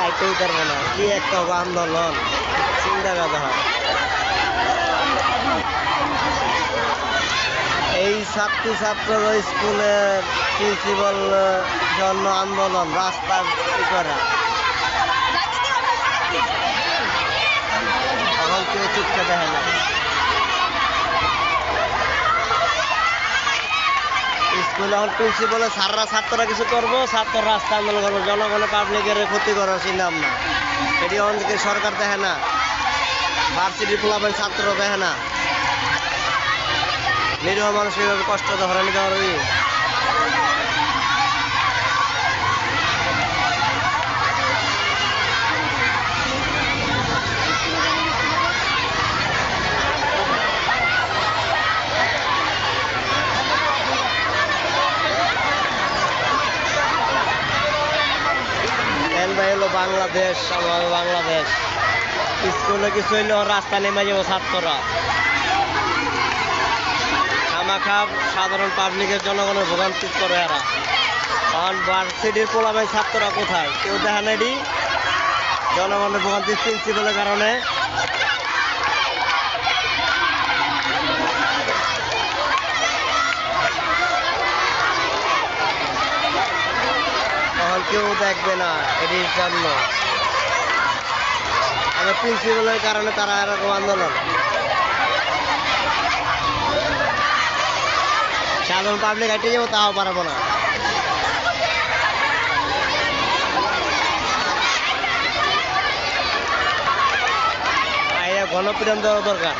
লাইতেই পারবো না, কি একটা আন্দোলন চিন্তা করতে হয়। এই ছাত্রী ছাত্ররা স্কুলের প্রিন্সিপাল জন্য আন্দোলন, রাস্তার করা, এখন কেউ চুপকে দেখে না। স্কুলে এখন প্রিন্সিপালে স্যাররা ছাত্ররা কিছু করবো, ছাত্র রাস্তা আন্দোলন করবো, জনগণের পাবলিকের ক্ষতি করার চিন্তা ভাবনা। এটি অনেকে সরকার দেখে না, ভার্সিটি পোলাবেন ছাত্র দেখে না, নিরীহ মানুষ এইভাবে কষ্ট হরানি দেওয়ার। হলো বাংলাদেশ, আমার বাংলাদেশ। স্কুলে কিছু হইলে রাস্তা নেমে যাবো ছাত্ররা, খামাখা সাধারণ পাবলিকের জনগণের ভোগান্তি করে এরা। কারণ ভার্সিটির পোলাবেন ছাত্ররা কোথায় কেউ দেখা নেই, জনগণের ভোগান্তি প্রিন্সিপালের কারণে। কেউ দেখবে না এটির জন্য, আমার প্রিন্সিপালের কারণে তারা এরকম আন্দোলন। সাধারণ পাবলিক হাইটে যাবো তাও পারবো না। গণপিটন দেওয়া দরকার।